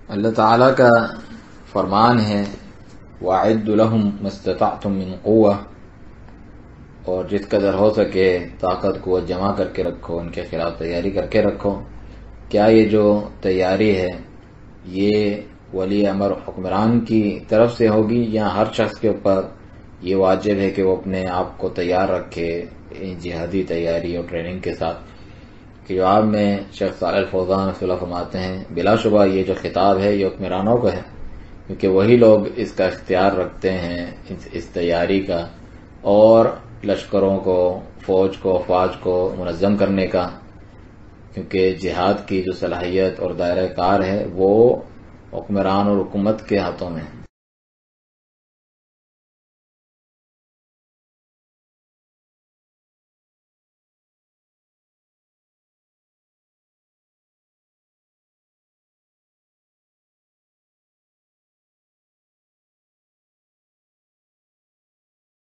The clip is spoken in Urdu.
اللہ تعالیٰ کا فرمان ہے وَأَعِدُّوا لَهُم مَا اسْتَطَعْتُم مِّن قُوَّةٍ، اور جس قدر ہو سکے طاقت قوت جمع کر کے رکھو، ان کے خلاف تیاری کر کے رکھو۔ کیا یہ جو تیاری ہے یہ ولی امر حکمران کی طرف سے ہوگی یا ہر شخص کے اوپر یہ واجب ہے کہ وہ اپنے آپ کو تیار رکھے جہادی تیاری اور ٹریننگ کے ساتھ؟ کہ جواب میں شیخ صالح الفوزان رحمۃ اللہ فرماتے ہیں بلا شبہ یہ جو خطاب ہے یہ حکمرانوں کو ہے، کیونکہ وہی لوگ اس کا اختیار رکھتے ہیں اس تیاری کا اور لشکروں کو، فوج کو، افواج کو منظم کرنے کا، کیونکہ جہاد کی جو صلاحیت اور دائرہ کار ہے وہ حکمران اور حکومت کے ہاتھوں میں ہے۔